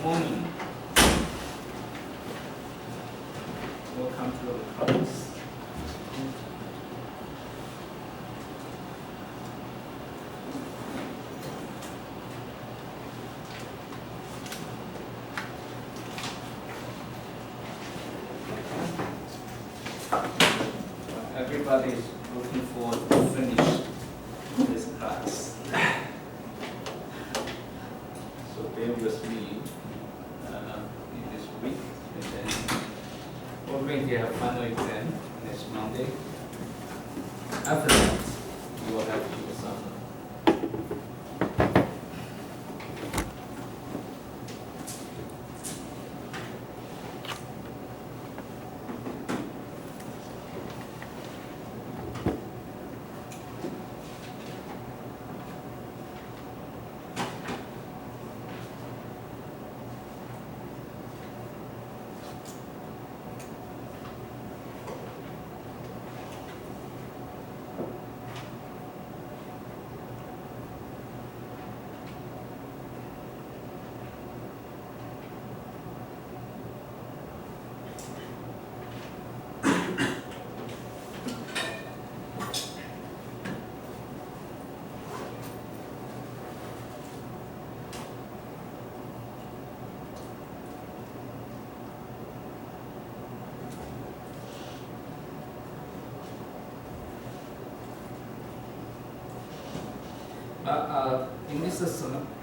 Morning. Welcome to the class. Everybody is looking forward to finish this class. So bear with me in this week, and then we're going to have final exam next Monday. After that, you will have to do some.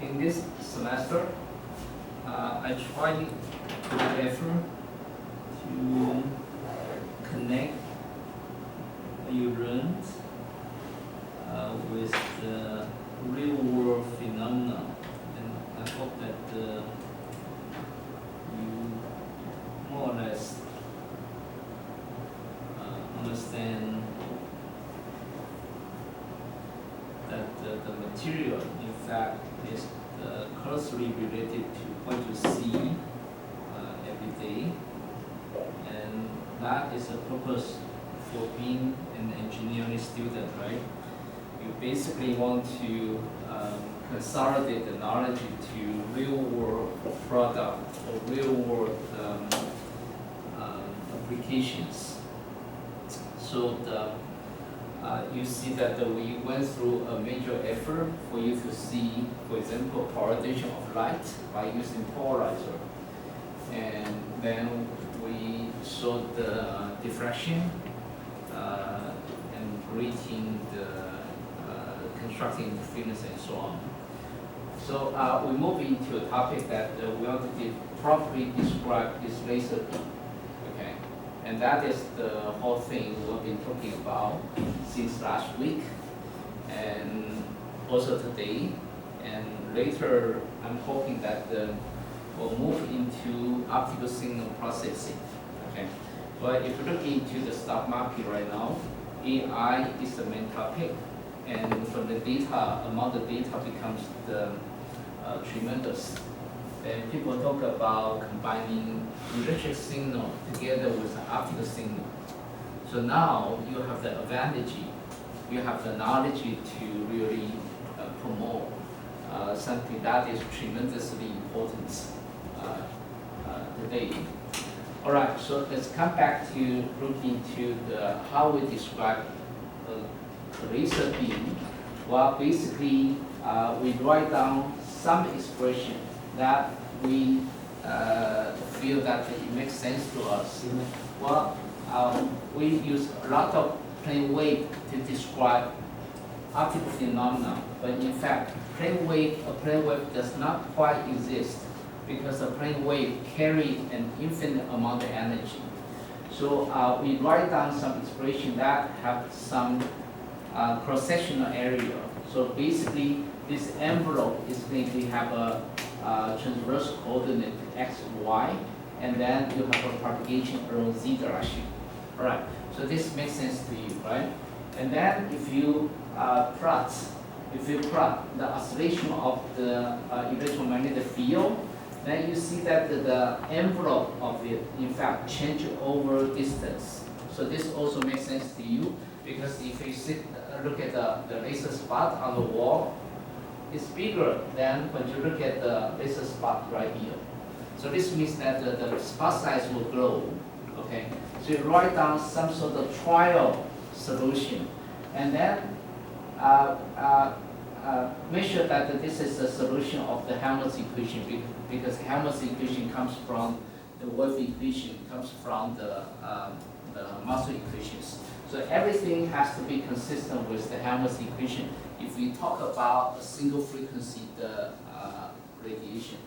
In this semester, I tried to make effort to connect you learned with the real world phenomena, and I hope that you more or less understand that the material, in fact, is closely related to what you see every day, and that is the purpose for being an engineering student, right? You basically want to consolidate the knowledge to real-world product or real-world applications. So you see that we went through a major effort for you to see, for example, polarization of light by using polarizer. And then we showed the diffraction and grating, the constructing interference, and so on. So we move into a topic that we want to properly describe this laser beam. Okay, and that is the whole thing we've been talking about since last week, and also today, and later I'm hoping that we'll move into optical signal processing. Okay, but if you look into the stock market right now, AI is the main topic, and from the data, among the data becomes the tremendous. And people talk about combining electric signal together with optical signal. So now you have the advantage, you have the knowledge to really promote something that is tremendously important today. All right, so let's come back to look into how we describe a laser beam Well, basically, we write down some expression that we feel that it makes sense to us. Well, we use a lot of plane wave to describe optical phenomena, but in fact, a plane wave does not quite exist because a plane wave carries an infinite amount of energy. So we write down some expression that have some cross-sectional area. So basically, this envelope is going to have a transverse coordinate x, y, and then you have a propagation along z direction. All right. So this makes sense to you, right? And then if you plot the oscillation of the electromagnetic field, then you see that the envelope of it, in fact, change over distance. So this also makes sense to you because if you look at the laser spot on the wall, it's bigger than when you look at the laser spot right here. So this means that the spot size will grow. Okay. So you write down some sort of trial solution, and then make sure that this is the solution of the Helmholtz equation, because Helmholtz equation comes from the wave equation, comes from the Maxwell equations. So everything has to be consistent with the Helmholtz equation if we talk about a single frequency radiation,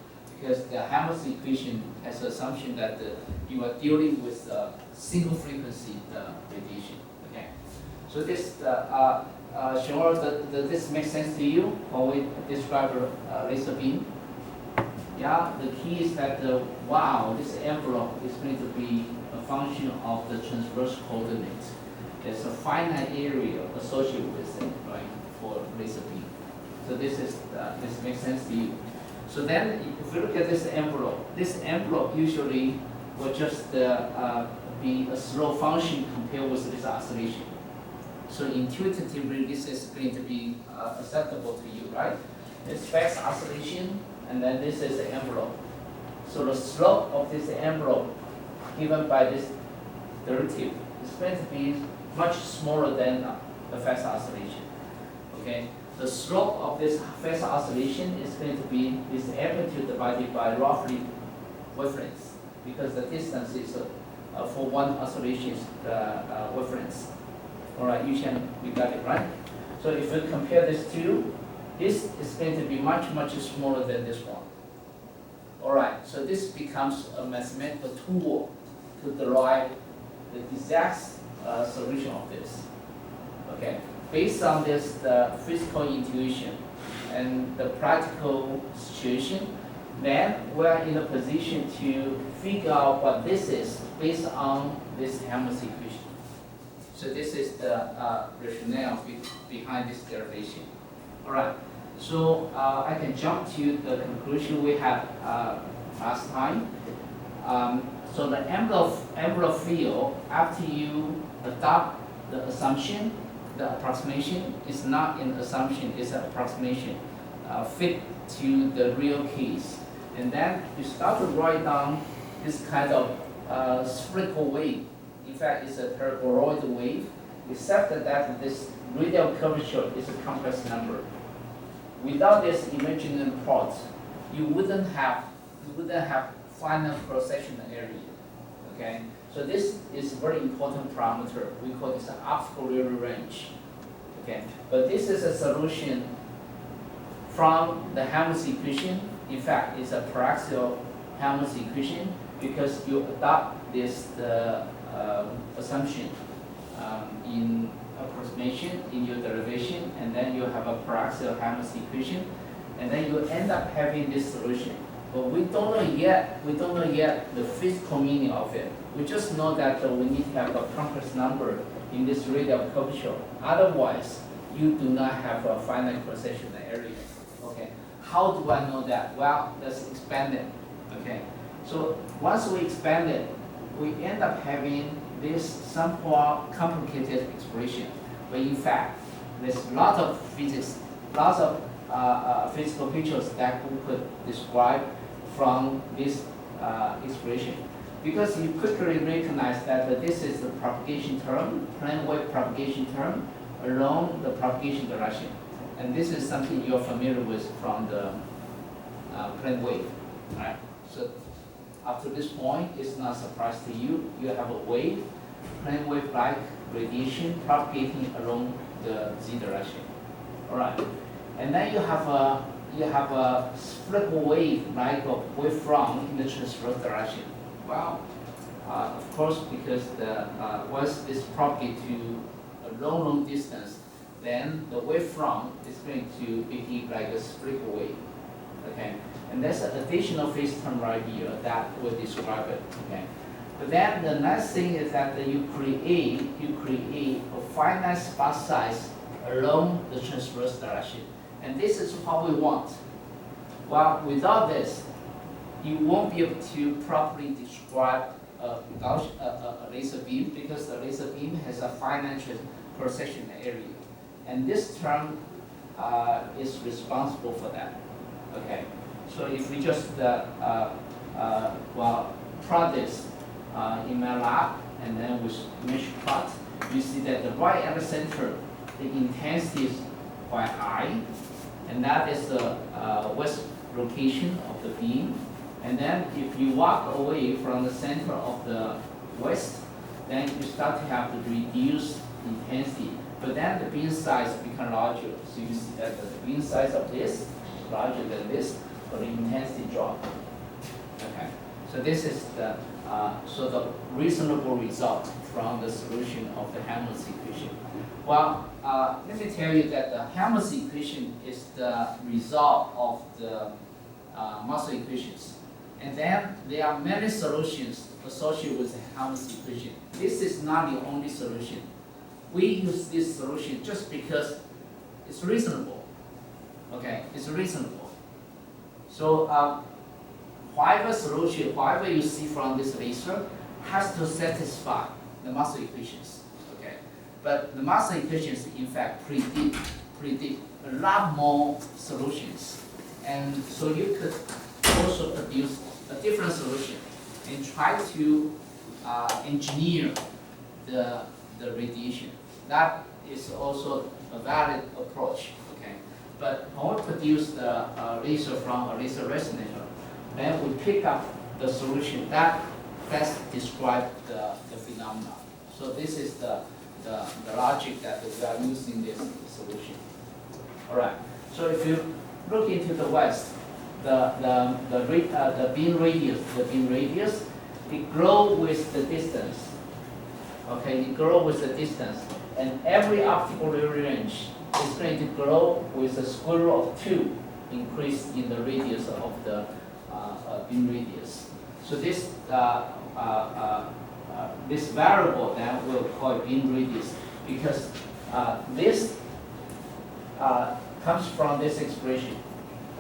because the Helmholtz equation has the assumption that you are dealing with a single frequency radiation. Okay, so this Sean, does this make sense to you when we describe a laser beam? Yeah, the key is that wow, this envelope is going to be a function of the transverse coordinates. There's a finite area associated with it, right, for laser beam. So this makes sense to you. So then, if you look at this envelope usually will just be a slow function compared with this oscillation. So intuitively, this is going to be acceptable to you, right? It's fast oscillation, and then this is the envelope. So the slope of this envelope given by this derivative is going to be much smaller than the fast oscillation. Okay, the slope of this fast oscillation is going to be this amplitude divided by roughly wavelength, because the distance is for one oscillation is wavelength. All right, we got it right. So if you compare this two, this is going to be much smaller than this one. All right, so this becomes a mathematical tool to derive the exact solution of this. Okay, based on this, the physical intuition and the practical situation, then we're in a position to figure out what this is based on this Helmholtz equation. So this is the rationale behind this derivation. All right, so I can jump to the conclusion we had last time. So the envelope field, after you adopt the assumption, the approximation is not an assumption, it's an approximation fit to the real case. And then you start to write down this kind of spherical wave. In fact, it's a paraboloid wave, except that this radial curvature is a complex number. Without this imaginary part, you wouldn't have final cross-sectional area. Okay, so this is a very important parameter. We call this an optical range. Okay, but this is a solution from the Helmholtz equation. In fact, it's a paraxial Helmholtz equation because you adopt this assumption in approximation in your derivation, and then you have a paraxial Helmholtz equation, and then you end up having this solution. But we don't know yet the physical meaning of it. We just know that we need to have a complex number in this radial curvature. Otherwise, you do not have a finite cross-sectional area. Okay. How do I know that? Well, let's expand it. Okay. So once we expand it, we end up having this somewhat complicated expression. But in fact, there's a lot of physics, lots of physical features that we could describe from this expression. Because you quickly recognize that this is the propagation term, plane wave propagation term along the propagation direction. And this is something you're familiar with from the plane wave, right? So up to this point, it's not a surprise to you. You have a wave, plane wave-like radiation propagating along the z direction. All right, and then you have a split wave like a wavefront in the transverse direction. Wow. Of course, because once this propagates to a long distance, then the wavefront is going to behave like a split wave. Okay, and that's an additional phase term right here that will describe it. Okay, but then the next thing is that you create a finite spot size along the transverse direction, and this is what we want. Well, without this, you won't be able to properly describe a laser beam, because the laser beam has a finite cross-section area, and this term is responsible for that. Okay, so if we just plot this in MATLAB and then with mesh plot, you see that the right at the center, the intensity is quite high, and that is the west location of the beam. And then if you walk away from the center of the west, then you start to have the reduced intensity. But then the beam size becomes larger. So you see that the beam size of this is larger than this, but the intensity drop. Okay. So this is the reasonable result from the solution of the Helmholtz equation. Well, let me tell you that the Helmholtz equation is the result of the Maxwell equations. And then there are many solutions associated with the Helmholtz equation. This is not the only solution. We use this solution just because it's reasonable. Okay, it's reasonable. So whatever solution, whatever you see from this laser, has to satisfy the Maxwell equations. Okay, but the Maxwell equations, in fact, predict a lot more solutions, and so you could also produce a different solution and try to engineer the radiation. That is also a valid approach. Okay, but when we produce the laser from a laser resonator, then we pick up the solution that best describes the phenomenon. So this is the logic that we are using this solution. All right. So if you look into the west, the beam radius, it grows with the distance. Okay, it grows with the distance, and every optical range is going to grow with a square root of 2 increase in the radius of the beam radius. So this this variable then we'll call beam radius, because this comes from this expression.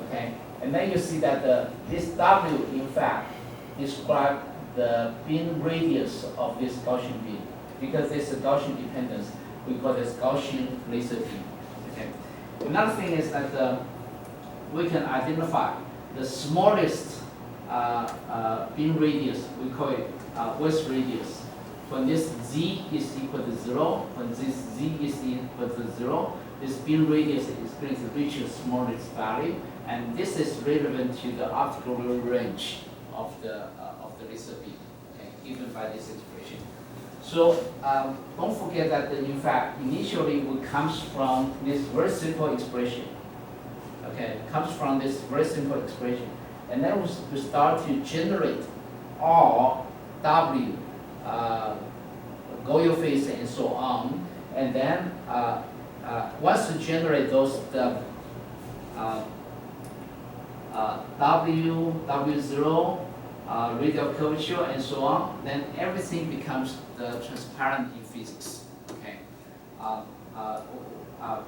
Okay, and then you see that this W in fact describes the beam radius of this Gaussian beam. Because this is a Gaussian dependence, we call this Gaussian laser beam. Okay. Another thing is that we can identify the smallest beam radius. We call it west radius. When this z is equal to 0, when this z is equal to 0, this beam radius is going to reach the smallest value, and this is relevant to the optical range of the laser beam, okay, given by this expression. So don't forget that in fact initially it comes from this very simple expression. Okay, it comes from this very simple expression, and then we start to generate R, W, Goyo phase, and so on, and then once you generate those, the W0, radial curvature, and so on, then everything becomes transparent in physics. Okay,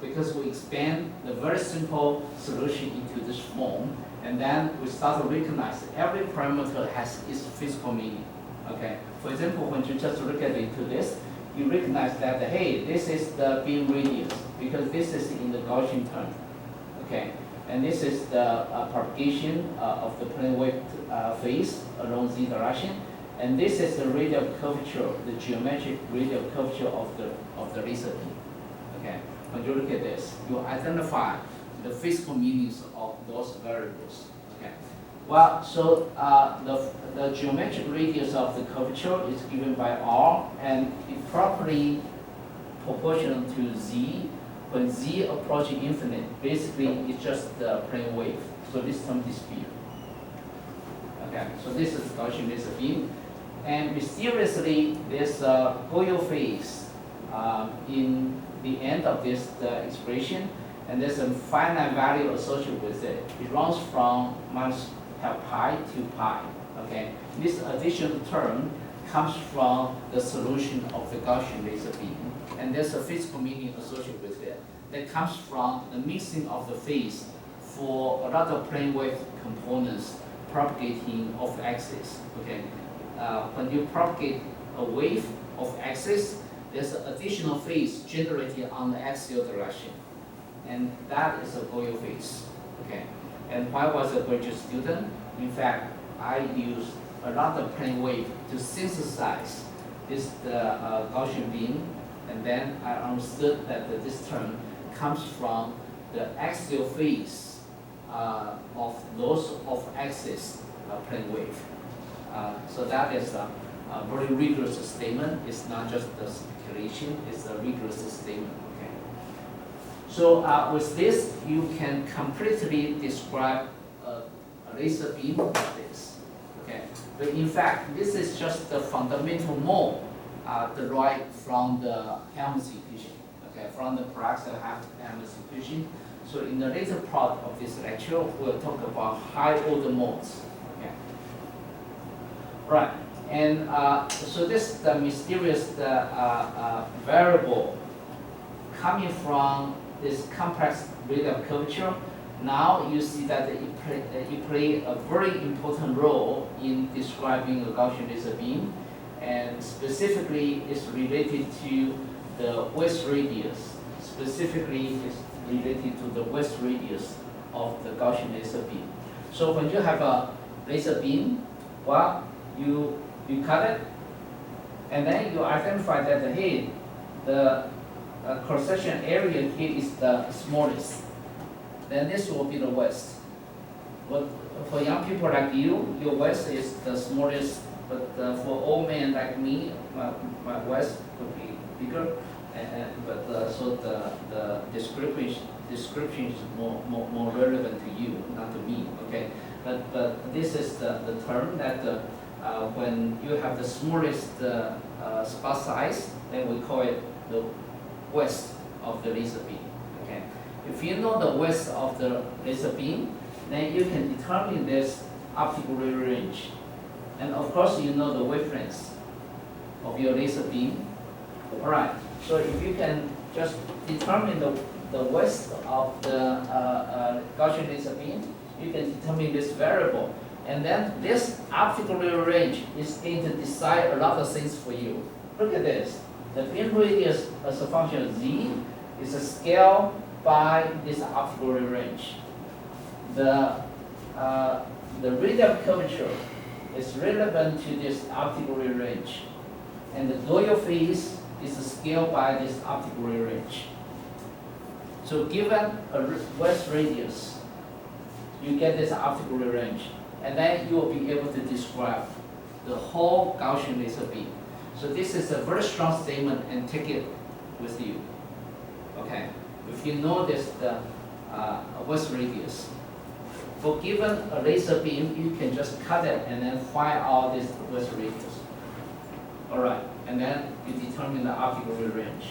because we expand the very simple solution into this form, and then we start to recognize that every parameter has its physical meaning. Okay, for example, when you just look at into this, you recognize that hey, this is the beam radius because this is in the Gaussian term. Okay, and this is the propagation of the plane wave phase along z direction, and this is the radial curvature, the geometric radial curvature of the laser beam. Okay, when you look at this, you identify the physical meanings of those variables. Okay. Well, so the geometric radius of the curvature is given by R, and it's properly proportional to Z. When Z approaching infinite, basically it's just the plane wave. So this term disappears. Okay, so this is Gaussian laser beam. And mysteriously, there's a Goyo phase in the end of this expression, and there's a finite value associated with it. It runs from minus pi to pi. Okay, this additional term comes from the solution of the Gaussian laser beam, and there's a physical meaning associated with it that comes from the mixing of the phase for a lot of plane wave components propagating off axis. Okay, when you propagate a wave of axis, there's an additional phase generated on the axial direction, and that is a Goyo phase. Okay, and when I was a graduate student, in fact, I used a lot of plane wave to synthesize this Gaussian beam, and then I understood that this term comes from the axial phase of those off-axis plane wave. So that is a very rigorous statement. It's not just the speculation, it's a rigorous statement. Okay. So with this, you can completely describe a laser beam like this. Okay. But in fact, this is just the fundamental mode derived from the Helmholtz equation. Okay, from the parallax Helmholtz equation. So in the later part of this lecture, we'll talk about high order modes. Okay. Right, and so this is the mysterious variable coming from this complex radial curvature. Now you see that it play a very important role in describing a Gaussian laser beam, and specifically is related to the west radius. Specifically is related to the west radius of the Gaussian laser beam. So when you have a laser beam, well, you cut it, and then you identify that hey, the cross-section area here is the smallest. Then this will be the west. But for young people like you, your west is the smallest. But for old men like me, my west could be bigger. So the description is more relevant to you, not to me. Okay. But this is the term that when you have the smallest spot size, then we call it the west of the laser beam. Okay. If you know the west of the laser beam, then you can determine this optical ray range. And of course, you know the wavelength of your laser beam. All right. So if you can just determine the west of the Gaussian laser beam, you can determine this variable. And then this optical ray range is going to decide a lot of things for you. Look at this. The beam radius as a function of z is scaled by this optical ray range. The radial curvature is relevant to this optical ray range. And the Goyo phase is scaled by this optical ray range. So given a west radius, you get this optical ray range. And then you will be able to describe the whole Gaussian laser beam. So this is a very strong statement, and take it with you. Okay. If you know this, the west radius, for given a laser beam, you can just cut it and then find out this west radius. All right, and then you determine the optical ray range,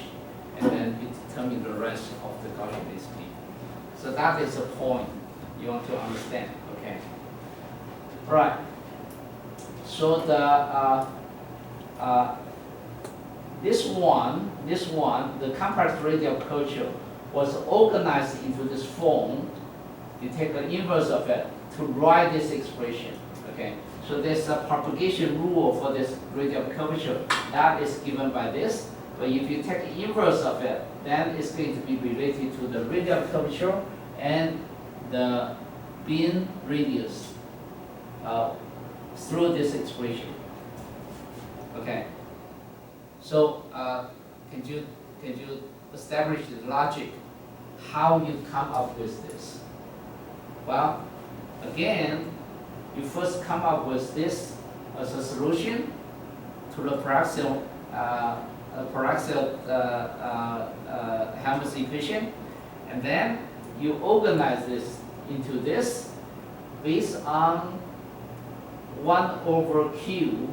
and then you determine the rest of the Gaussian laser beam. So that is the point you want to understand. Okay. All right. So this one, the complex radial curvature was organized into this form. You take the inverse of it to write this expression. Okay. So there's a propagation rule for this radial curvature that is given by this. But if you take the inverse of it, then it's going to be related to the radial curvature and the beam radius through this expression. Okay. So can you establish the logic, how you come up with this. Well, again, you first come up with this as a solution to the paraxial Helmholtz equation, and then you organize this into this based on 1 over q.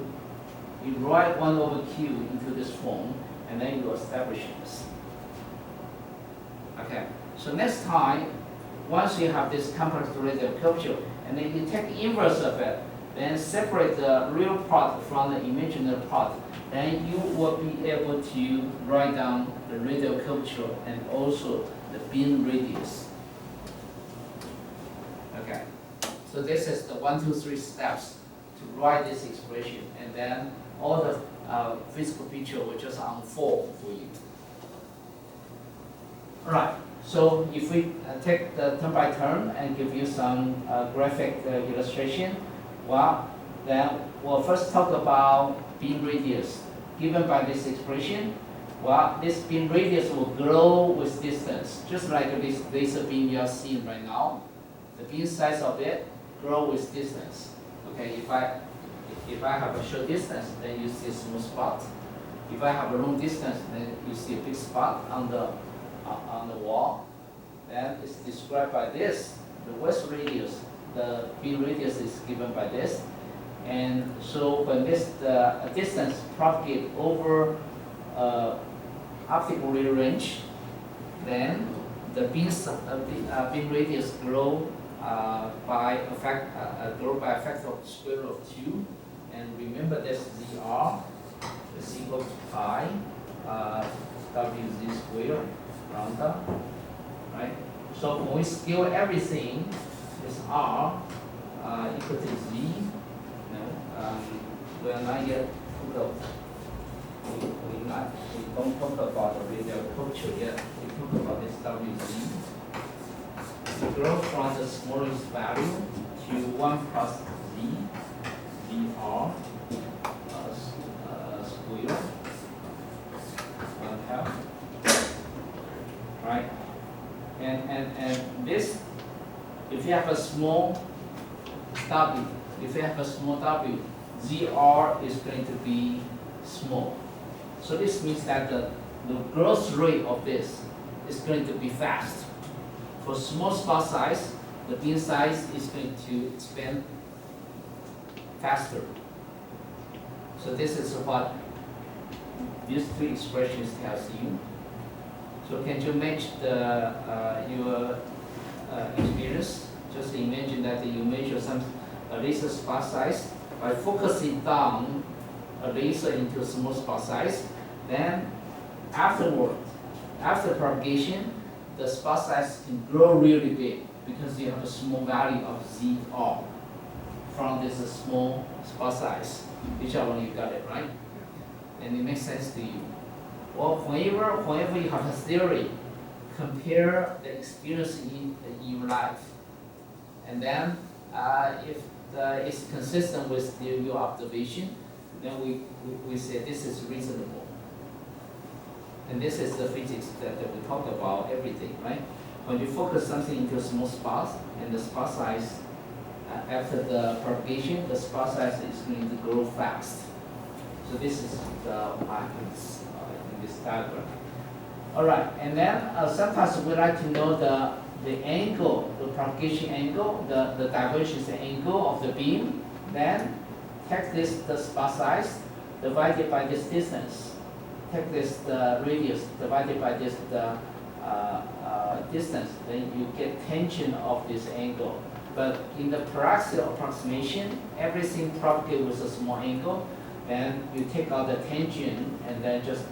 You write 1 over q into this form, and then you establish this. Okay, so next time, once you have this complex radial curvature, and then you take the inverse of it, then separate the real part from the imaginary part, then you will be able to write down the radial curvature and also the beam radius. Okay, so this is the 1, 2, 3 steps to write this expression, and then all the physical feature will just unfold for you. All right. So if we take the turn by turn and give you some graphic illustration, well, then we'll first talk about beam radius. Given by this expression, well, this beam radius will grow with distance, just like this laser beam you are seeing right now. The beam size of it grow with distance. Okay, if I have a short distance, then you see a small spot. If I have a long distance, then you see a big spot on the wall. Then it's described by this. The width radius, the beam radius is given by this. And so when this distance propagate over optical range, then the beam radius grow by a factor of square root of 2. And remember this ZR is equal to pi WZ squared round up, right? So when we scale everything, this R equal to Z. We are not yet we don't talk about the radial curvature yet. We talk about this WZ. We grow from the smallest value to 1 plus Z, VR square, 1/2. Right? And this, if you have a small W, ZR is going to be small. So this means that the growth rate of this is going to be fast. For small spot size, the beam size is going to expand faster. So this is what these two expressions tells you. So can you match your experience? Just imagine that you measure some laser spot size by focusing down a laser into a small spot size. Then afterward, after propagation, the spot size can grow really big because you have a small value of ZR from this small spot size. Which one you got it, right? And it makes sense to you. Well, whenever you have a theory, compare the experience in your life. And then if it's consistent with your observation, then we say this is reasonable. And this is the physics that we talk about everything, right? When you focus something into a small spot, and the spot size, after the propagation, the spot size is going to grow fast. So this is what happens in this diagram. All right, and then sometimes we like to know the angle, the propagation angle, the divergence angle of the beam. Then take the spot size divided by this distance. Take the radius divided by this distance. Then you get tangent of this angle. But in the paraxial approximation, everything propagates with a small angle. Then you take out the tangent and then just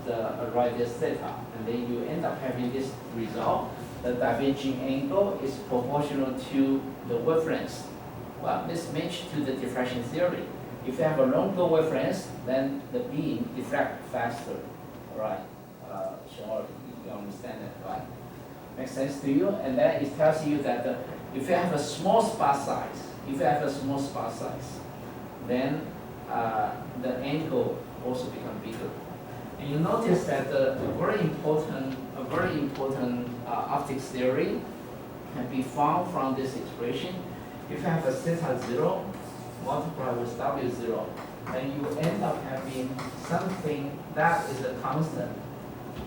write this theta. And then you end up having this result. The diverging angle is proportional to the wavelength. Well, this matches to the diffraction theory. If you have a longer wavelength, then the beam diffracts faster. All right, sure, you understand that, right? Makes sense to you? And then it tells you that if you have a small spot size, then the angle also becomes bigger. And you notice that a very important a very important optics theory can be found from this expression. If you have a theta 0 multiplied with W0, then you end up having something that is a constant,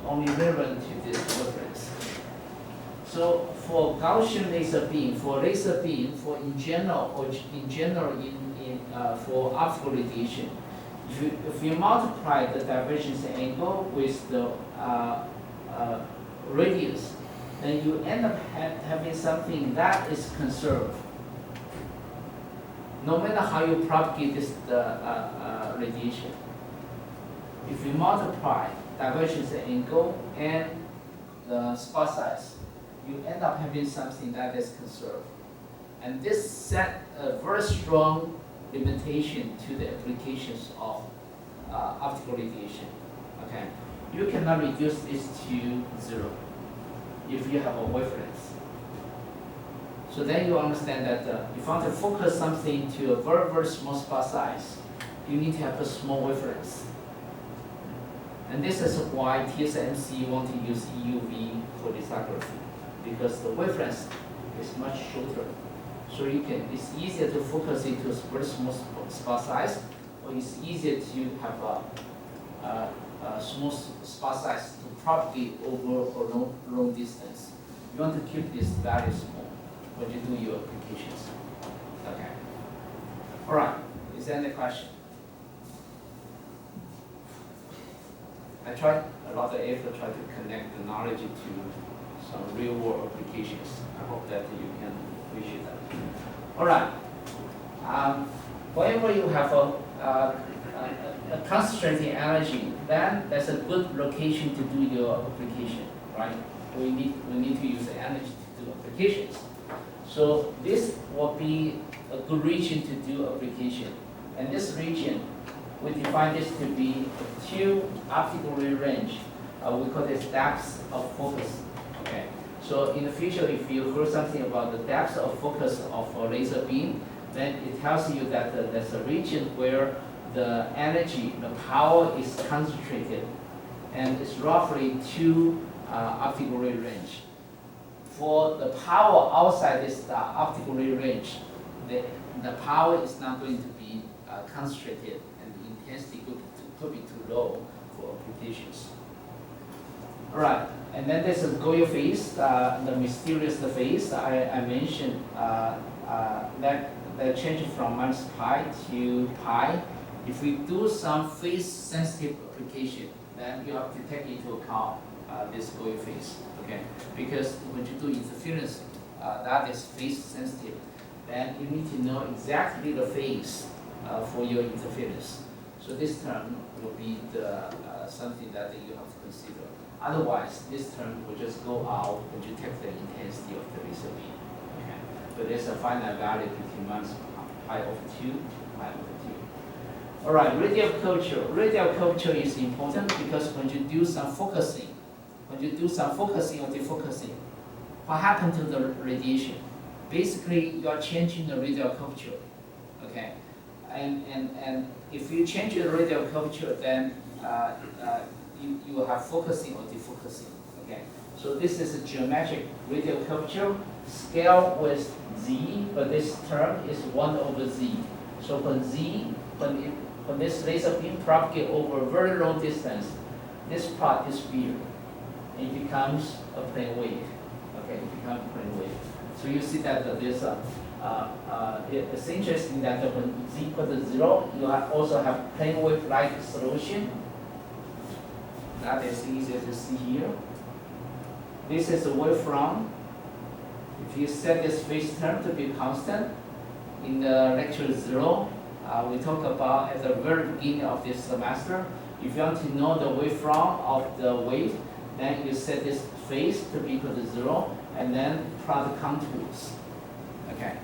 only relevant to this reference. So for Gaussian laser beam, for in general for optical radiation, if you multiply the divergence angle with the radius, then you end up having something that is conserved. No matter how you propagate this radiation, if you multiply divergence angle and the spot size, you end up having something that is conserved. And this set a very strong limitation to the applications of optical radiation. Okay, you cannot reduce this to 0 if you have a wavelength. So then you understand that if you want to focus something to a very, very small spot size, you need to have a small wavelength. And this is why TSMC want to use EUV for lithography, because the wavelength is much shorter. So it's easier to focus it to a very small spot size, or it's easier to have a small spot size to propagate over a long distance. You want to keep this value small when you do your applications. Okay. All right. Is there any question? I tried a lot of effort try to connect the knowledge to some real-world applications. I hope that you can appreciate that. All right. Whenever you have a concentrated energy, then that's a good location to do your application, right? We need to use the energy to do applications. So this will be a good region to do application. And this region, we define this to be a 2 optical range. We call this depth of focus. Okay. So in the future, if you heard something about the depth of focus of a laser beam, then it tells you that there's a region where the energy, the power is concentrated, and it's roughly 2 optical range. For the power outside this optical range, the power is not going to be concentrated, and the intensity could be too low for applications. All right, and then there's a Goya phase, the mysterious phase I mentioned, that changes from minus pi to pi. If we do some phase-sensitive application, then you have to take into account this Goya phase, okay? Because when you do interference, that is phase-sensitive, then you need to know exactly the phase for your interference. So this term will be something that you have to consider. Otherwise, this term will just go out when you take the intensity of the laser beam. Okay? But there's a finite value between minus pi over 2 to pi over 2. All right, radial curvature. Radial curvature is important because when you do some focusing, or defocusing, what happens to the radiation? Basically, you are changing the radial curvature. Okay, and if you change the radial curvature, then you will have focusing or defocusing. Okay, so this is a geometric radial curvature scale with z, but this term is 1 over z. So when this laser beam propagates over a very long distance, this part disappears. It becomes a plane wave. Okay, it becomes a plane wave. So you see that there's it's interesting that when z equal to 0, you also have plane wave-like solution. That is easier to see here. This is a wavefront. If you set this phase term to be constant, in the lecture 0, we talked about at the very beginning of this semester, if you want to know the wavefront of the wave, then you set this phase to be equal to 0, and then plot the contours. Okay.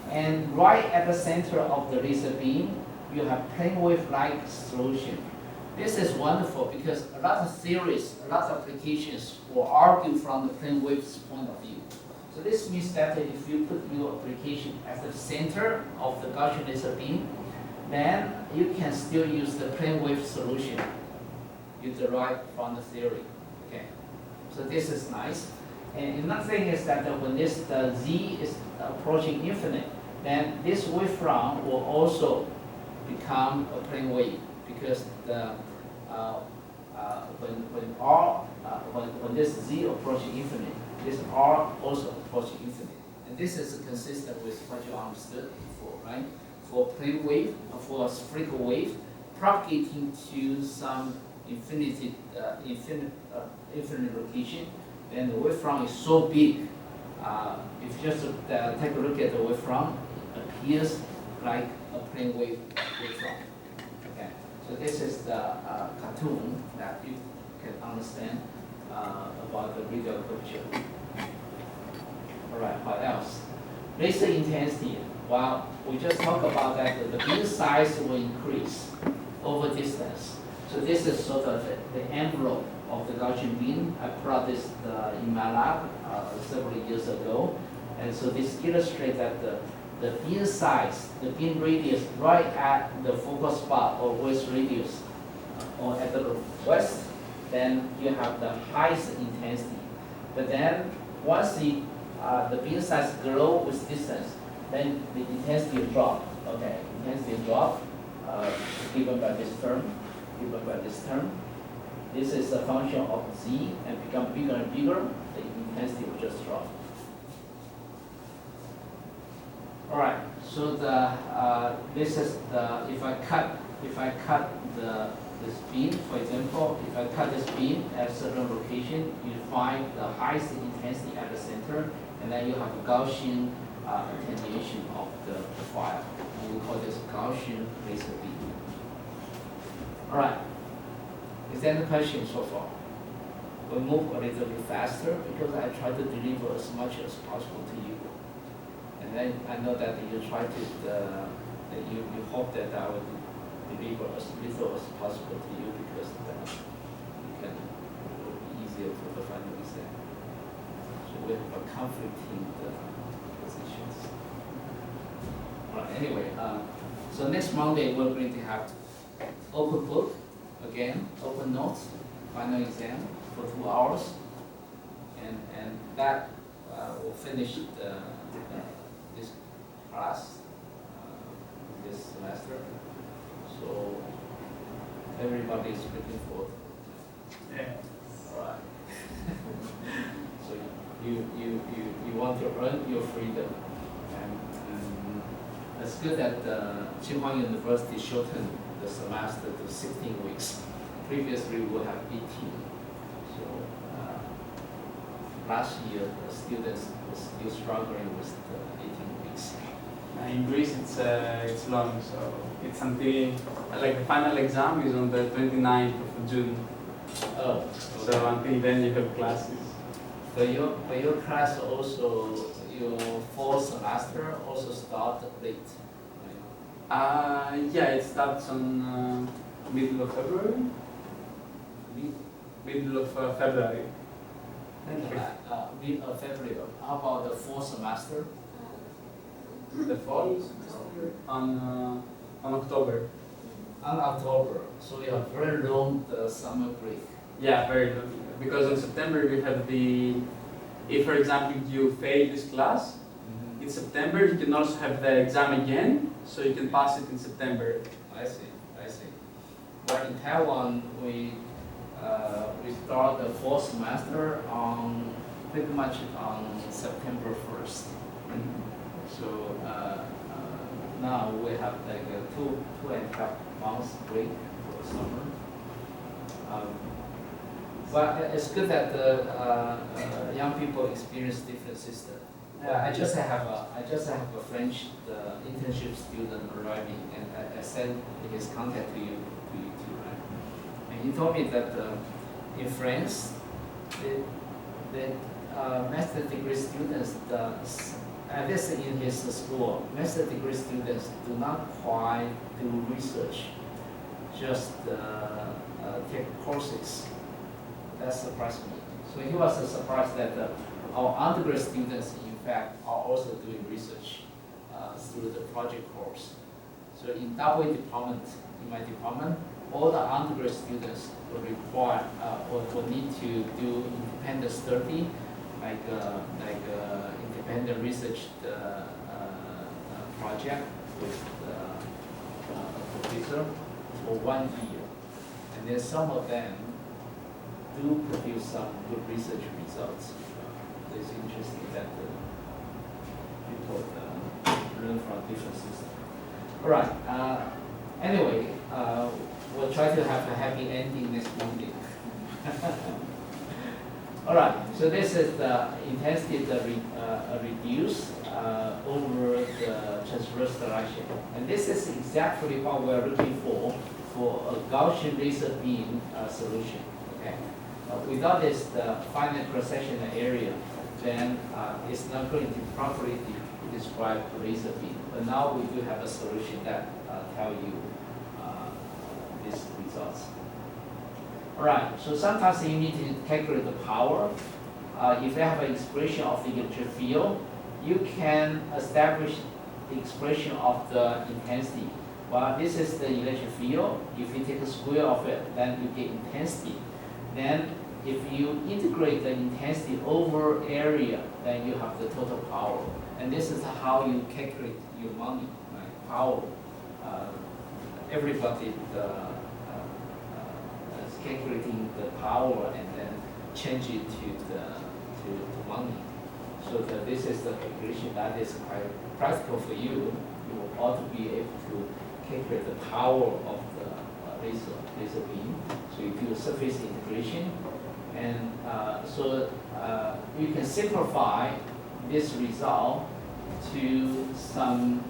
And right at the center of the laser beam, you have plane wave-like solution. This is wonderful because a lot of theories, a lot of applications will argue from the plane wave's point of view. So this means that if you put your application at the center of the Gaussian laser beam, then you can still use the plane wave solution you derive from the theory. Okay. So this is nice. And another thing is that when this the z is approaching infinite, then this wavefront will also become a plane wave because the when this z approaching infinite, this r also approaching infinite, and this is consistent with what you understood before, right? For plane wave, for a spherical wave, propagating to some infinite location, then the wavefront is so big. If you just take a look at the wavefront, it appears like a plane wavefront. Okay, so this is the cartoon that you can understand about the radial curvature. All right, what else? Laser intensity. Well, we just talked about that the beam size will increase over distance. So this is sort of the envelope of the Gaussian beam. I plotted this in my lab several years ago, and so this illustrates that the beam size, the beam radius right at the focal spot or west radius, or at the west, then you have the highest intensity. But then once the beam size grows with distance, then the intensity will drop. Okay, intensity will drop given by this term, given by this term. This is a function of z, and become bigger and bigger, the intensity will just drop. All right, so this is if I cut this beam, for example, if I cut this beam at a certain location, you find the highest intensity at the center, and then you have a Gaussian attenuation of the profile. And we call this Gaussian laser beam. All right. Is there any question so far? We'll move a little bit faster because I try to deliver as much as possible to you. And then I know that you try to, that you hope that I will deliver as little as possible to you because it will be easier for the final exam. So we have a conflicting positions. All right, anyway, so next Monday we're going to have open book. Again, open notes, final exam for 2 hours, and that will finish this class this semester. So everybody is looking forward. Yeah. All right. So you want to earn your freedom, and it's good that Tsinghua University shortened the semester to 16 weeks. Previously, we would have 18. So last year, the students were still struggling with the 18 weeks. In Greece, it's long, so it's until like the final exam is on the 29th of June. Oh. Okay. So until then, you have classes. So your class also, your fall semester also start late. Yeah, it starts on middle of February. Middle of February. Mid of February. How about the fall semester? The fall on October. On October. So you have very long summer break. Yeah, very long. Because in September we have if for example you fail this class, in September you can also have the exam again, so you can pass it in September. I see. But in Taiwan, we start the fall semester on pretty much on September 1st. So now we have like a 2.5 months break for the summer. But it's good that the young people experience different system. I just have a French internship student arriving, and I sent his contact to you too, right? And he told me that in France, the master degree students, at least in his school, master degree students do not quite do research, just take courses. That surprised me. So he was surprised that our undergrad students, in fact, are also doing research through the project course. So in that way department, in my department, all the undergrad students will require will need to do independent study, like independent research project with a professor for 1 year, and then some of them do produce some good research results. It's interesting that people learn from different systems. All right. Anyway, we'll try to have a happy ending next Monday. All right. So this is the intensity reduced over the transverse direction, and this is exactly what we're looking for a Gaussian laser beam solution. Okay. Without this the finite cross-sectional area, then it's not going to properly describe laser beam. But now we do have a solution that tell you these results. All right. So sometimes you need to calculate the power. If you have an expression of the electric field, you can establish the expression of the intensity. Well, this is the electric field. If you take a square of it, then you get intensity. Then if you integrate the intensity over area, then you have the total power. And this is how you calculate your money, right? Power. Everybody is calculating the power and then change it to money. So that this is the calculation that is quite practical for you. You ought to be able to calculate the power of the laser beam. So you do a surface integration, and so you can simplify this result to some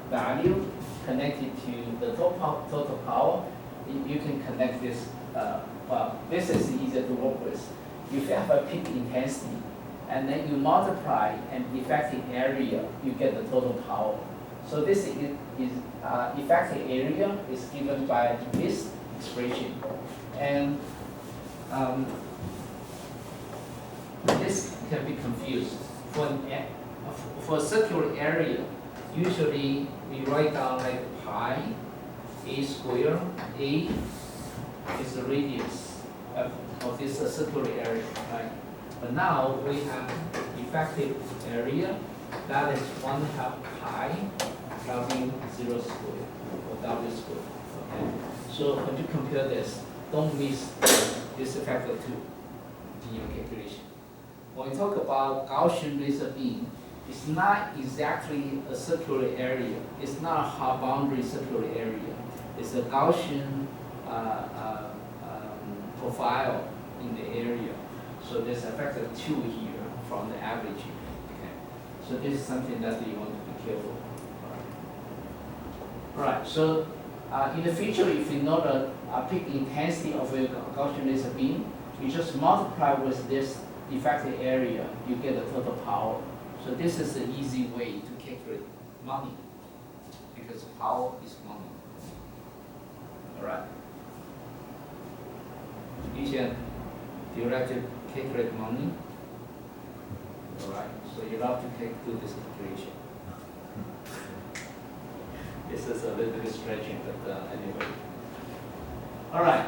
value connected to the total power. You can connect this. Well, this is easier to work with. If you have a peak intensity, and then you multiply an effective area, you get the total power. So this is effective area is given by this expression, and this can be confused. For a circular area, usually we write down like pi a squared. A is the radius of this circular area, right? But now we have effective area that is 1/2 pi W0 squared or W squared. Okay. So when you compare this, don't miss this factor 2 in your calculation. When we talk about Gaussian laser beam, it's not exactly a circular area. It's not a hard boundary circular area. It's a Gaussian profile in the area. So there's a factor 2 here from the average. Okay. So this is something that you want to be careful. All right. So in the future, if you know the peak intensity of a Gaussian laser beam, you just multiply with this effective area, you get the total power. So this is the easy way to calculate money, because power is money. All right. Yushan, do you like to calculate money? All right. So you love to do this calculation. This is a little bit stretching, but anyway. All right.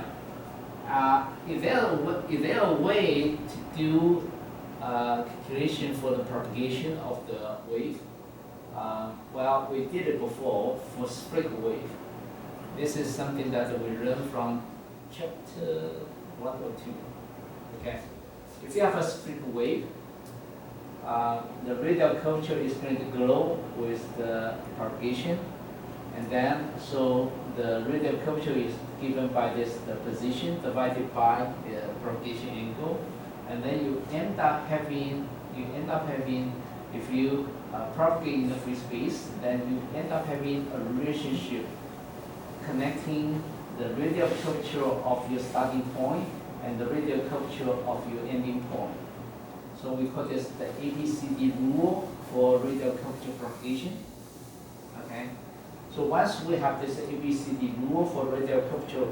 Is there a way to do calculation for the propagation of the wave? Well, we did it before for split wave. This is something that we learned from chapter 1 or 2. Okay. If you have a split wave, the radial curvature is going to grow with the propagation, and then so the radial curvature is given by this the position divided by the propagation angle, and then you end up having if you propagate in the free space, then you end up having a relationship connecting the radial curvature of your starting point and the radial curvature of your ending point. So we call this the ABCD rule for radial curvature propagation. Okay. So once we have this ABCD rule for radial curvature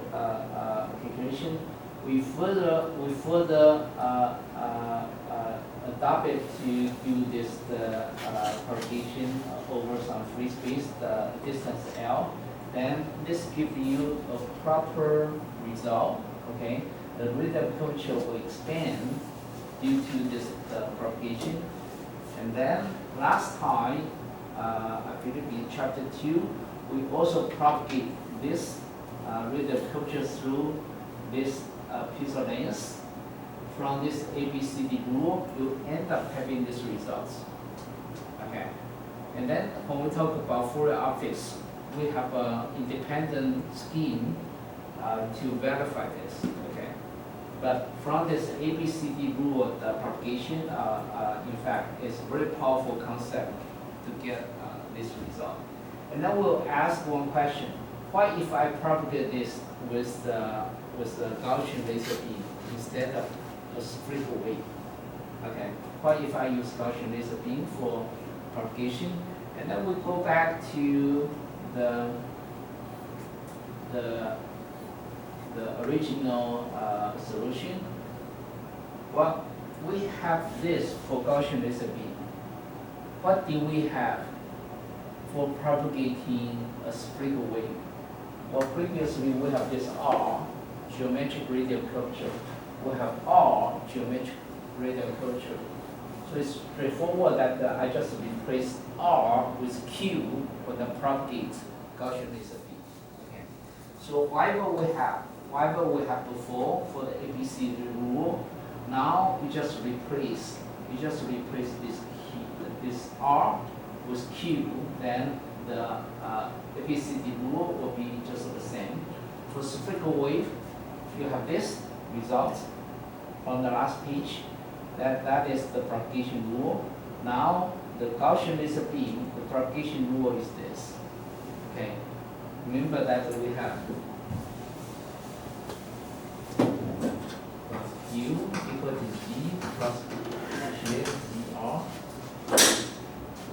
calculation, we further adopted to do this propagation over some free space, the distance L, then this gives you a proper result, okay? The radial curvature will expand due to this propagation. And then last time, I believe in chapter 2, we also propagate this radial curvature through this piece of length. From this ABCD rule, you end up having these results. Okay. And then when we talk about Fourier optics, we have an independent scheme to verify this. Okay. But from this ABCD rule, the propagation, in fact, is a very powerful concept to get this result. And then we'll ask one question: what if I propagate this with the Gaussian laser beam instead of a spherical wave? Okay. What if I use Gaussian laser beam for propagation? And then we go back to the original solution. Well, we have this for Gaussian laser beam. What do we have for propagating a spherical wave? Well, previously we have this R, geometric radial curvature. We have R, geometric radial curvature. So it's straightforward that I just replace R with Q for the propagate Gaussian laser beam. Okay. So whatever we have before for the ABCD rule, now we just replace this R with Q, then the ABCD rule will be just the same. For spherical wave, you have this result from the last page. That is the propagation rule. Now the Gaussian laser beam, the propagation rule is this. Okay. Remember that we have U equal to G plus dr.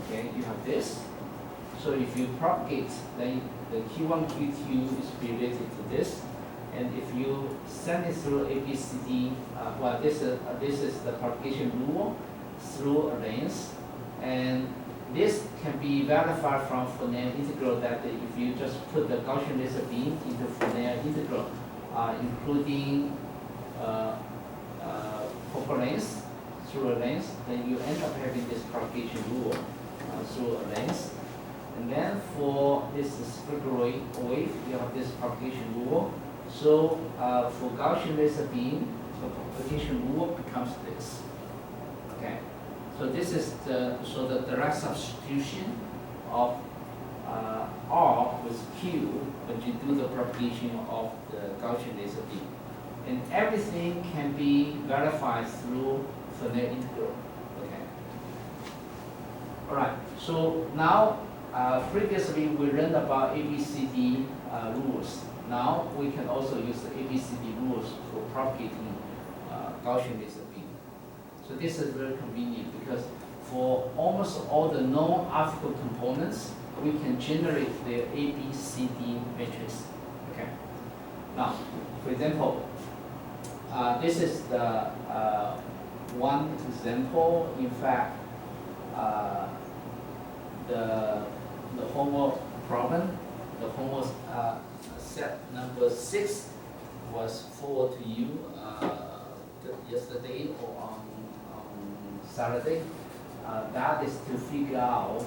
Okay, you have this. So if you propagate, then the Q1, Q2 is related to this. And if you send it through ABCD, well, this is the propagation rule through a length. And this can be verified from Fourier integral, that if you just put the Gaussian laser beam into Fourier integral, including focal length through a length, then you end up having this propagation rule through a length. And then for this spherical wave, you have this propagation rule. So for Gaussian laser beam, the propagation rule becomes this. Okay. So this is the direct substitution of R with Q when you do the propagation of the Gaussian laser beam. And everything can be verified through Fourier integral. Okay. All right. So now, previously we learned about ABCD rules. Now we can also use the ABCD rules for propagating Gaussian laser beam. So this is very convenient because for almost all the known optical components, we can generate the ABCD matrix. Okay. Now, for example, this is the one example. In fact, the homework problem, the homework set number 6 was forwarded to you yesterday or on Saturday. That is to figure out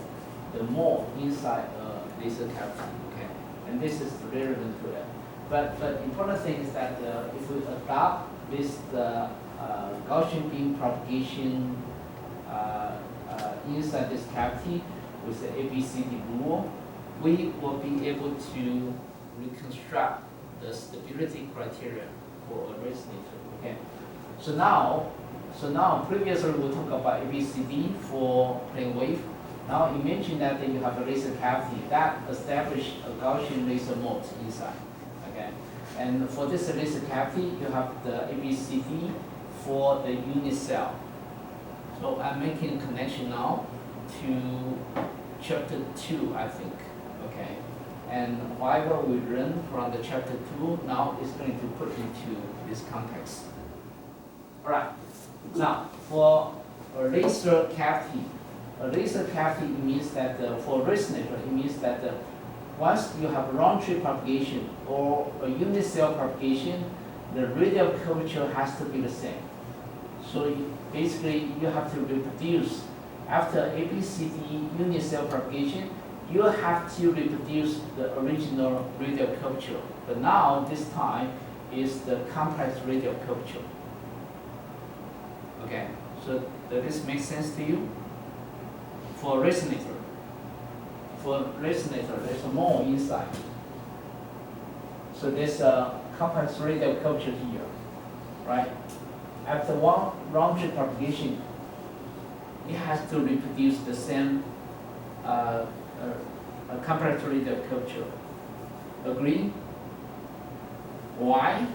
the mole inside a laser cavity. Okay, and this is relevant to it. But the important thing is that if we adopt this Gaussian beam propagation inside this cavity with the ABCD rule, we will be able to reconstruct the stability criteria for a resonator. Okay. So now previously we talked about ABCD for plane wave. Now imagine that you have a laser cavity that established a Gaussian laser mode inside. Okay. And for this laser cavity, you have the ABCD for the unit cell. So I'm making a connection now to chapter 2, I think. Okay. And whatever we learn from the chapter 2 now is going to put into this context. All right. Now, for a laser cavity. A laser cavity means that for resonator, it means that once you have round trip propagation or a unit cell propagation, the radial curvature has to be the same. So basically, you have to reproduce after ABCD unit cell propagation. You have to reproduce the original radial curvature. But now, this time, is the complex radial curvature. Okay, so does this make sense to you? For resonator, there's more inside. So there's a complex radial curvature here, right? After one round trip propagation, it has to reproduce the same complex radial curvature. Agree? Why?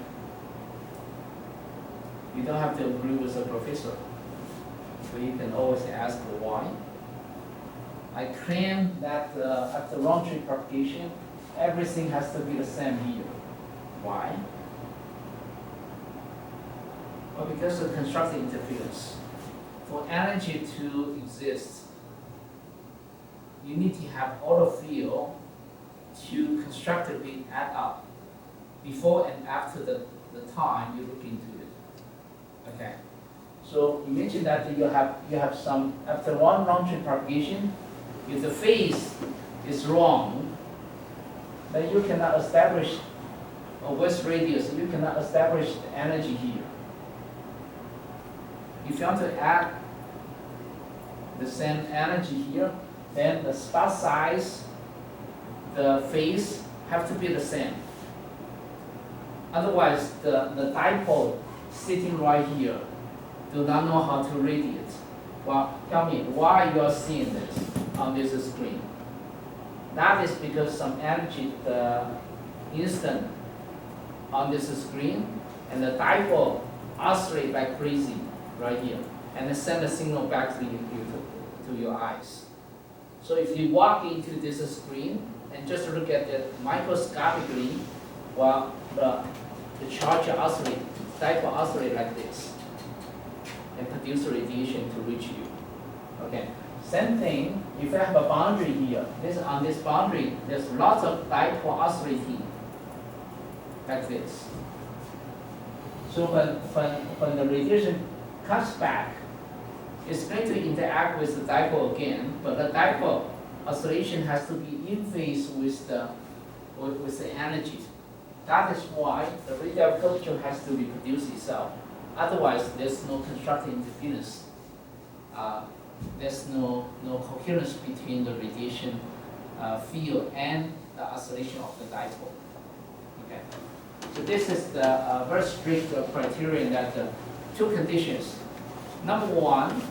You don't have to agree with the professor, so you can always ask why. I claim that after round trip propagation, everything has to be the same here. Why? Well, because of constructive interference. For energy to exist, you need to have all the field to constructively add up before and after the time you look into it. Okay. So imagine that you have some, after one round trip propagation, if the phase is wrong, then you cannot establish a West radius, you cannot establish the energy here. If you want to add the same energy here, then the spot size, the phase have to be the same. Otherwise, the dipole sitting right here do not know how to radiate. Well, tell me why you are seeing this on this screen. That is because some energy, the instant on this screen, and the dipole oscillate like crazy right here, and then send a signal back to your eyes. So if you walk into this screen and just look at it microscopically, well, the charge oscillate, dipole oscillate like this, and produce radiation to reach you. Okay. Same thing, if I have a boundary here, on this boundary, there's lots of dipole oscillating, like this. So when the radiation comes back, it's going to interact with the dipole again, but the dipole oscillation has to be in phase with the energy. That is why the radial curvature has to reproduce itself. Otherwise, there's no constructive interference. There's no coherence between the radiation field and the oscillation of the dipole. Okay. So this is the very strict criterion that two conditions. Number one,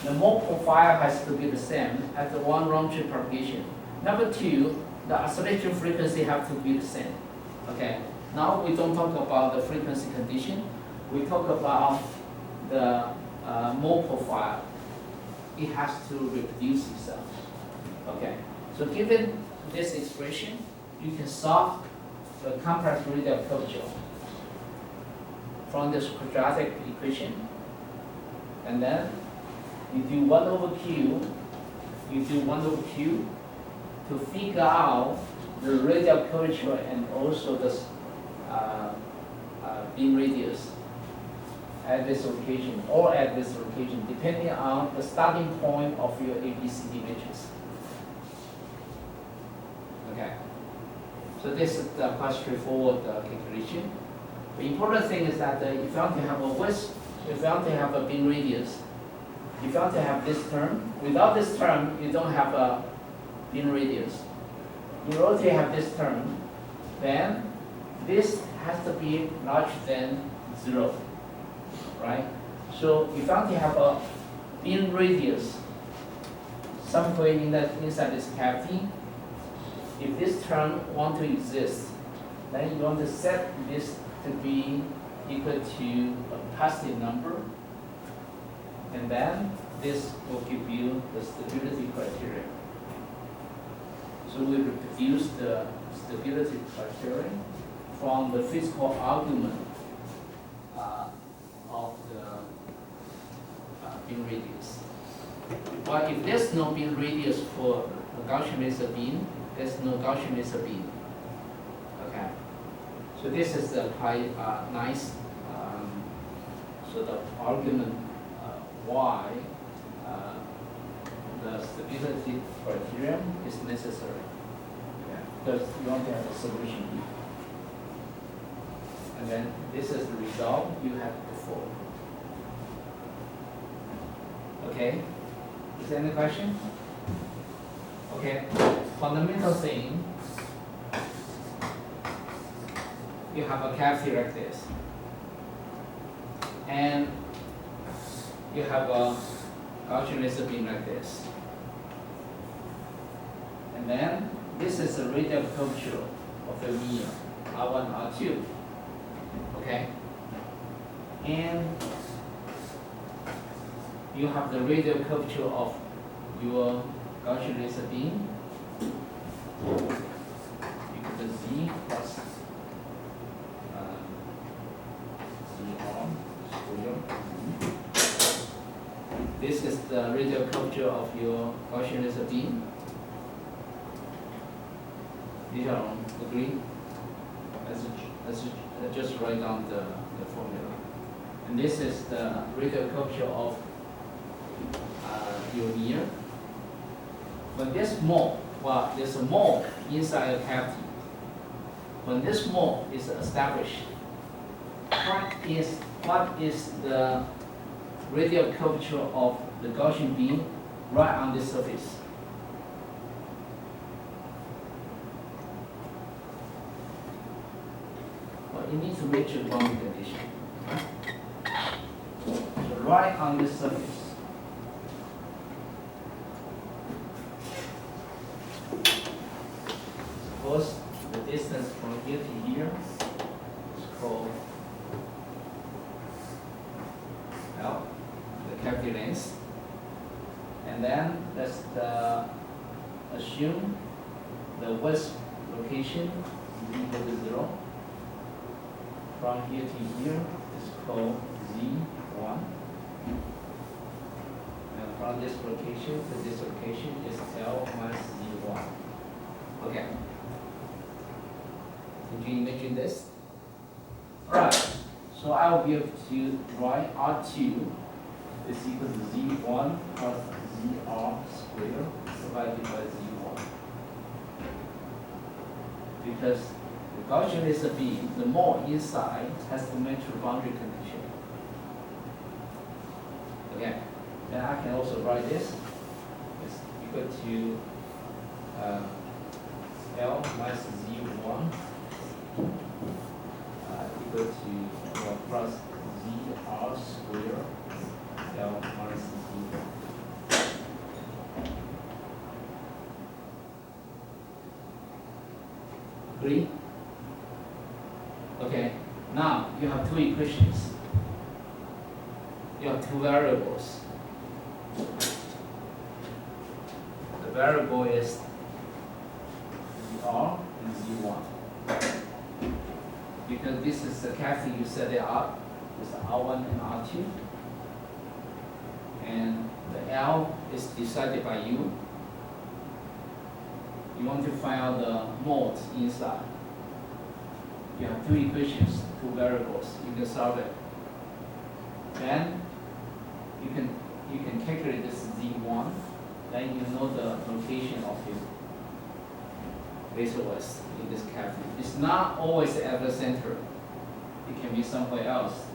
the mole profile has to be the same after one round trip propagation. Number two, the oscillation frequency have to be the same. Okay. Now we don't talk about the frequency condition. We talk about the mole profile. It has to reproduce itself. Okay. So given this expression, you can solve the complex radial curvature from this quadratic equation, and then you do 1 over q. You do 1 over q to figure out the radial curvature and also the beam radius at this location or at this location, depending on the starting point of your ABCD matrix. Okay. So this is the quite straightforward calculation. The important thing is that if you want to have a width, if you want to have a beam radius, if you want to have this term, without this term, you don't have a beam radius. In order to have this term, then this has to be larger than 0, right? So if you want to have a beam radius somewhere inside this cavity, if this term want to exist, then you want to set this to be equal to a positive number, and then this will give you the stability criteria. So we reproduce the stability criteria from the physical argument of the beam radius. But if there's no beam radius for a Gaussian laser beam, there's no Gaussian laser beam. Okay. So this is the quite nice sort of argument why the stability criterion is necessary. Okay. Because you want to have a solution here. And then this is the result you have before. Okay? Is there any question? Okay, fundamental thing, you have a cavity like this. And you have a Gaussian laser beam like this. And then this is the radial curvature of the mirror, R1, R2. Okay? And you have the radial curvature of your Gaussian laser beam equal to Z plus ZR square. This is the radial curvature of your Gaussian laser beam. These are agree? Let's just write down the formula. And this is the radial curvature of your mirror. When this mold, well, there's a mold inside a cavity. When this mold is established, what is the radial curvature of the Gaussian beam right on this surface? Well, you need to reach a boundary condition. So right on this surface. Suppose the distance from here to here is called L, the cavity length. And then let's assume the west location is equal to 0. From here to here is called Z1. And from this location to this location is L minus Z1. Okay. Did you imagine this? Alright, so I will be able to write R2 is equal to Z1 plus ZR squared divided by Z1. Because the Gaussian laser beam, the mold inside has to match the boundary condition. Okay, then I can also write this is equal to L minus Z1 equal to plus ZR squared L minus Z1. Agree? Okay, now you have two equations. You have two variables. The variable is ZR and Z1. Because this is the cavity you set it up with R1 and R2. And the L is decided by you. You want to find out the mold inside. You have two equations, two variables. You can solve it. Then you can calculate this Z1. Then you know the location of your laser west in this cavity. It's not always at the center. It can be somewhere else.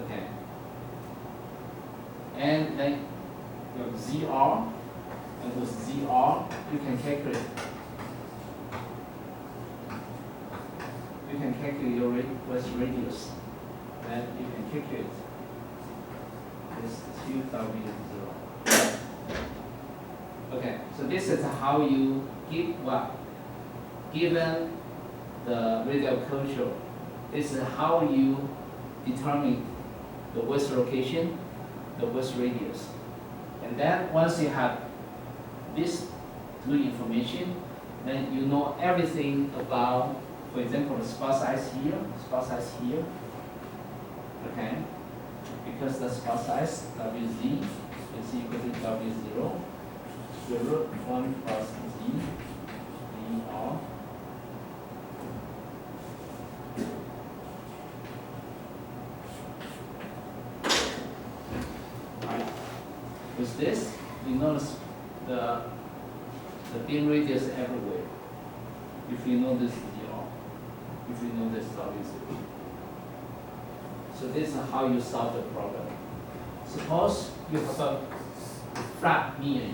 Okay. And then you have ZR, and with ZR you can calculate. You can calculate your west radius, and you can calculate this 2W0. Okay, so this is how you give what? Given the radial curvature, this is how you determine the west location, the west radius. And then once you have this two information, then you know everything about, for example, the spot size here, okay? because the spot size WZ is equal to W0, square root 1 plus Z dr. Right. With this, you notice the beam radius everywhere. If you know this dr, if you know this W0. So this is how you solve the problem. Suppose you have a flat mirror here.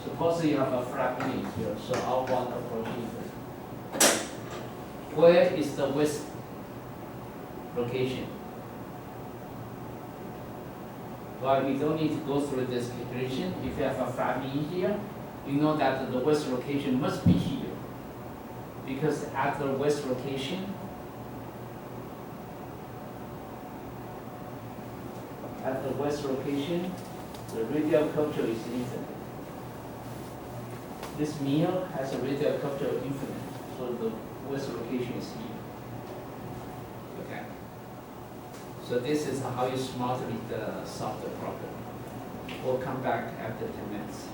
Suppose you have a flat mirror here, so R1 approaching this. Where is the width location? Well, you don't need to go through this calculation. If you have a flat mirror here, you know that the width location must be here. Because at the width location, the radial curvature is infinite. This mirror has a radial curvature infinite, so the width location is here. Okay. So this is how you smartly solve the problem. We'll come back after 10 minutes.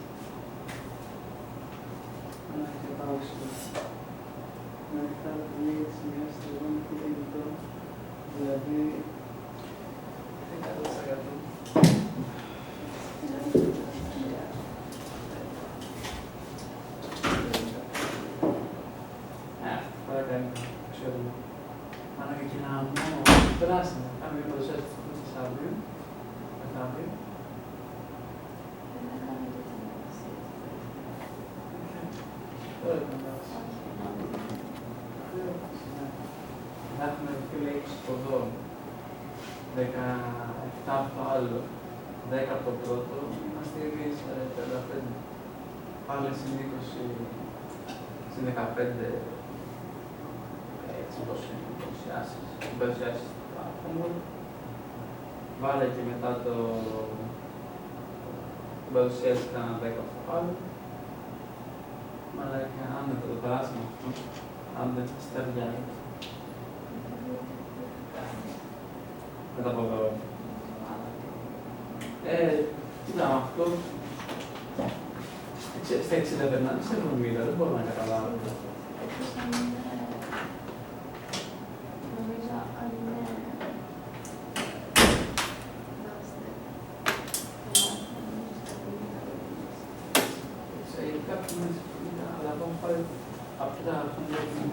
Έχουμε επιλέξει το δω 17 από το άλλο, 10 από το πρώτο, είμαστε ήδη στα 35. Πάλι στην 20, στην 15, έτσι όπως είναι, παρουσιάσεις του άτομου. Βάλε και μετά την παρουσίαση κάνα 10 από το άλλο. Αλλά και αν δεν το περάσουμε αυτό, αν δεν στεριάζει. Μετά από εδώ. Κοίτα, αυτό στα 60 περνάνε, σε 70, δεν μπορώ να καταλάβω. Νομίζω αν είναι κάποιοι μέσα, αλλά έχω πάρει από τα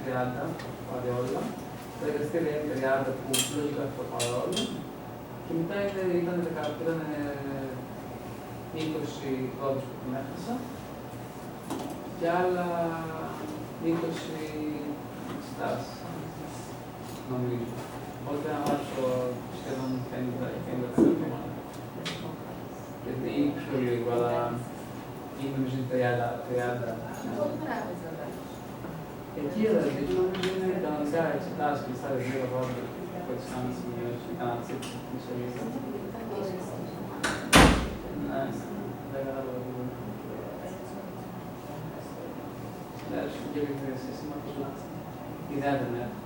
30, πάρει όλα. Τα εργαστήρια είναι 30 που λογικά θα πάρω όλα. Και μετά ήταν 20 κώδους που την έχασα και άλλα 20 στάσεις, νομίζω. Οπότε να βάζω σχεδόν 50 κόμματα. Γιατί πιο λίγο, αλλά είναι νομίζω 30. Εκεί δηλαδή, νομίζω είναι κανονικά εξετάσεις και στα ρεζίλα πάντα που έχεις κάνει σημειώσεις ή κανένα τσίπ στην σελίδα. Ναι, δεν κατάλαβα τίποτα. Ναι, σου και επικρίσεις σήμερα που ιδέα δεν έχω.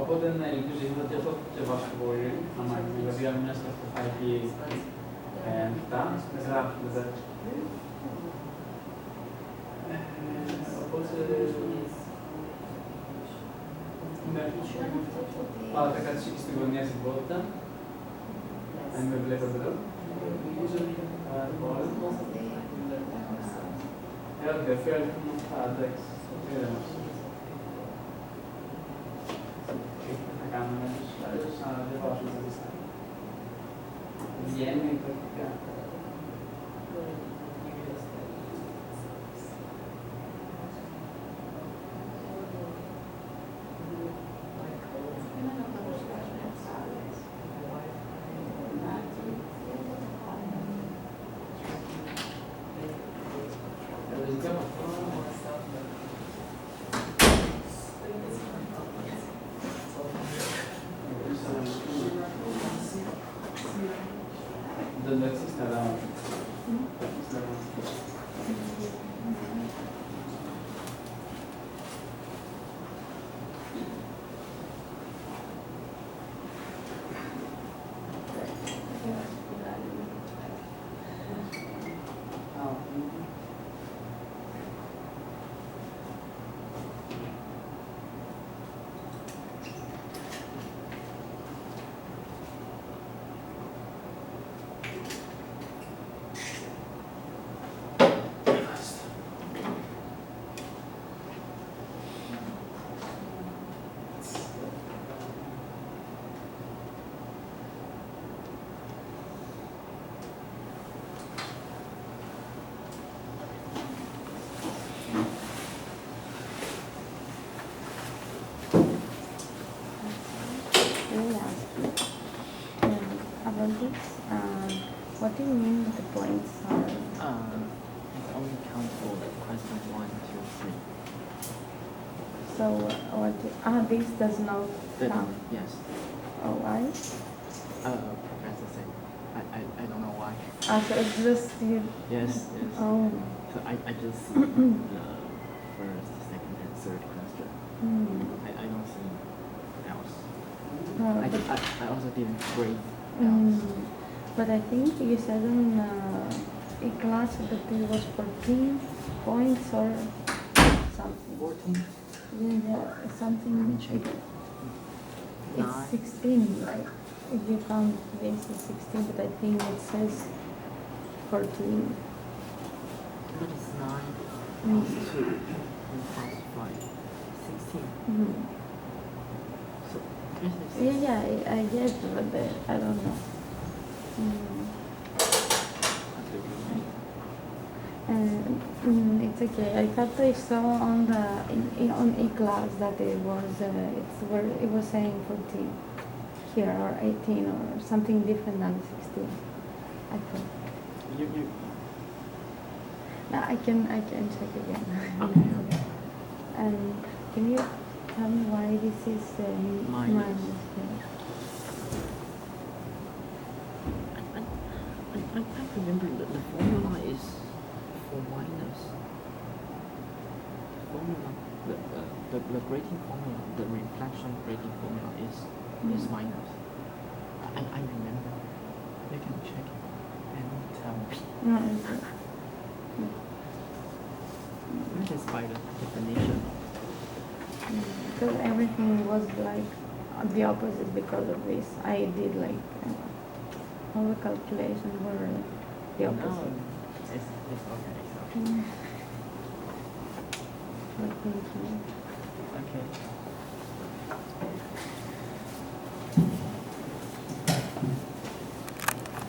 Οπότε ναι, ελπίζω ότι αυτό και βάζω πολύ, δηλαδή αν μια στο φάκι ανοιχτά, με γράφει μετά. Οπότε, ναι, πάω θα κάτσεις εκεί στη γωνία στην πόρτα, αν με βλέπετε εδώ. Όχι, αφού έρχομαι αυτά, εντάξει, δεν μας. Θα κάνουμε τους άλλους, αλλά δεν πάω στο ζητήστα. Βγαίνει πρακτικά. Δεν το έχεις καλά. So what? This does not count. Yes. Oh, why? Professor said. I don't know why. So it's just you. Yes. Oh. So I just see the first, second, and third question. I don't see else. I also didn't grade else. But I think you said in a class that it was 14 points or something. 14? Yeah, something. Let me check. It's 16, right? If you count this is 16, but I think it says 14. But it's 9 plus 2 plus 5. 16. So this is Yeah, I get it, but I don't know. It's okay. I thought I saw on the on e-class that it was saying 14 here or 18 or something different than 16. I thought. you No, I can check again. Okay. And can you tell me why this is minus? I remember the formula is for minus. Formula, the grading formula, the reflection grading formula is minus. I remember. You can check and tell me. No, it's not. That is by the definition. Because everything was like the opposite because of this. I did like all the calculations were the opposite. No, it's okay. It's okay. But thank you. Okay.